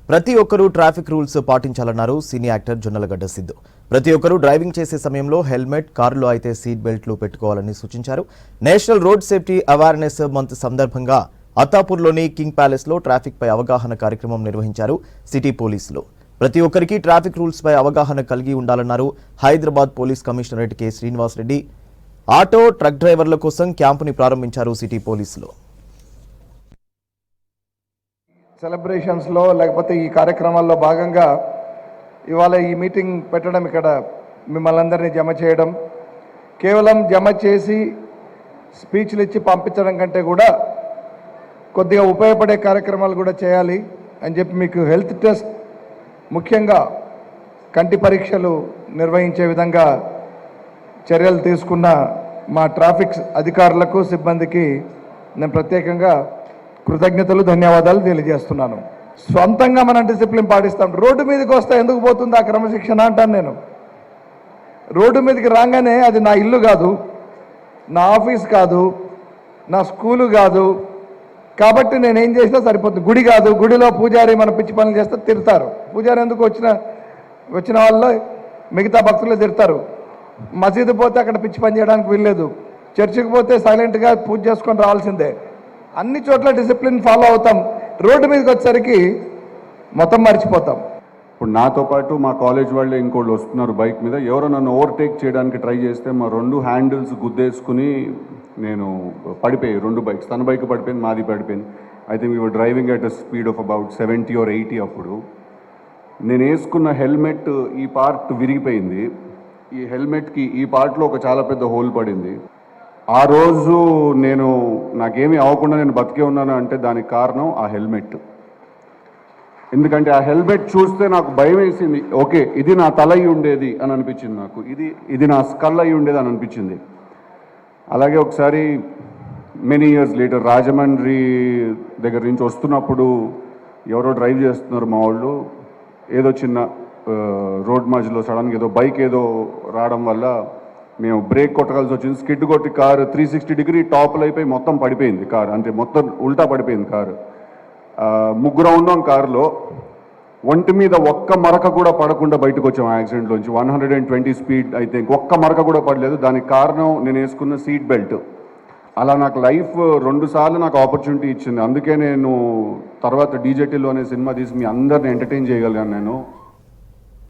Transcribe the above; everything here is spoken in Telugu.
ప్రతి ఒక్కరూ ట్రాఫిక్ రూల్స్ పాటించాలన్నారు సినీ యాక్టర్ జొన్నలగడ్డ సిద్ధు. ప్రతి ఒక్కరూ డ్రైవింగ్ చేసే సమయంలో హెల్మెట్, కారులో అయితే సీట్ బెల్ట్లు పెట్టుకోవాలని సూచించారు. National road safety awareness month సందర్భంగా అత్తాపూర్లోని కింగ్ ప్యాలెస్ లో ట్రాఫిక్ పై అవగాహన కార్యక్రమం నిర్వహించారు సిటీ పోలీసులు. ప్రతి ఒక్కరికి ట్రాఫిక్ రూల్స్ పై అవగాహన కలిగి ఉండాలన్నారు. Hyderabad police commissionerate K Srinivas Reddy auto, truck డ్రైవర్ల కోసం క్యాంపుని ప్రారంభించారు సిటీ పోలీసులు. సెలబ్రేషన్స్లో లేకపోతే ఈ కార్యక్రమాల్లో భాగంగా ఇవాళ ఈ మీటింగ్ పెట్టడం, ఇక్కడ మిమ్మల్ని అందరినీ జమ చేయడం, కేవలం జమ చేసి స్పీచ్లు ఇచ్చి పంపించడం కంటే కూడా కొద్దిగా ఉపయోగపడే కార్యక్రమాలు కూడా చేయాలి అని చెప్పి మీకు హెల్త్ టెస్ట్, ముఖ్యంగా కంటి పరీక్షలు నిర్వహించే విధంగా చర్యలు తీసుకున్న మా ట్రాఫిక్ అధికారులకు, సిబ్బందికి నేను ప్రత్యేకంగా కృతజ్ఞతలు, ధన్యవాదాలు తెలియజేస్తున్నాను. సొంతంగా మనం డిసిప్లిన్ పాటిస్తాం. రోడ్డు మీదకి వస్తే ఎందుకు పోతుంది ఆ క్రమశిక్షణ అంటాను నేను. రోడ్డు మీదకి రాగానే అది నా ఇల్లు కాదు, నా ఆఫీస్ కాదు, నా స్కూలు కాదు, కాబట్టి నేనేం చేసినా సరిపోతుంది. గుడి కాదు, గుడిలో పూజారి మన పిచ్చి పనులు చేస్తే తిడతారు. పూజారి ఎందుకు వచ్చిన వాళ్ళు మిగతా భక్తులు తిడతారు. మసీదు పోతే అక్కడ పిచ్చి పని చేయడానికి వీల్లేదు. చర్చికి పోతే సైలెంట్గా పూజ చేసుకొని రావాల్సిందే. అన్ని చోట్ల డిసిప్లిన్ ఫాలో అవుతాం. రోడ్డు మీదకి వచ్చేసరికి మొత్తం మర్చిపోతాం. ఇప్పుడు నాతో పాటు మా కాలేజ్ వాళ్ళే ఇంకోళ్ళు వస్తున్నారు బైక్ మీద. ఎవరో నన్ను ఓవర్టేక్ చేయడానికి ట్రై చేస్తే మా రెండు హ్యాండిల్స్ గుద్దేసుకుని నేను పడిపోయి, రెండు బైక్స్, తన బైక్ పడిపోయింది, మాది పడిపోయింది. I think we were driving at a speed of about 70 or 80. అప్పుడు నేను వేసుకున్న హెల్మెట్ ఈ పార్ట్ విరిగిపోయింది. ఈ హెల్మెట్కి ఈ పార్ట్లో ఒక చాలా పెద్ద హోల్ పడింది. ఆ రోజు నాకేమీ అవ్వకుండా నేను బతికే ఉన్నాను అంటే దానికి కారణం ఆ హెల్మెట్. ఎందుకంటే ఆ హెల్మెట్ చూస్తే నాకు భయం వేసింది. ఓకే, ఇది నా తల అయి ఉండేది అని అనిపించింది నాకు. ఇది నా స్కల్ అయి ఉండేది అని అనిపించింది. అలాగే ఒకసారి మెనీ ఇయర్స్ లేటర్ రాజమండ్రి దగ్గర నుంచి వస్తున్నప్పుడు ఎవరో డ్రైవ్ చేస్తున్నారు మా వాళ్ళు. ఏదో చిన్న రోడ్ మధ్యలో సడన్గా ఏదో బైక్ ఏదో రావడం వల్ల మేము బ్రేక్ కొట్టగలిసి వచ్చింది. స్కిడ్ కొట్టి కారు 360 degree టాప్లో అయిపోయి మొత్తం పడిపోయింది కారు. అంటే మొత్తం ఉల్టా పడిపోయింది కారు. ముగ్గురు ఉన్నాం కారులో. ఒంటి మీద ఒక్క మరక కూడా పడకుండా బయటకు వచ్చాం ఆ యాక్సిడెంట్లోంచి. 120 స్పీడ్ అయితే ఒక్క మరక కూడా పడలేదు. దానికి కారణం నేను వేసుకున్న సీట్ బెల్ట్. అలా నాకు లైఫ్ 2 సార్లు నాకు ఆపర్చునిటీ ఇచ్చింది. అందుకే నేను తర్వాత డీజేటీలో అనే సినిమా తీసి మీ అందరిని ఎంటర్టైన్ చేయగలిగాను నేను.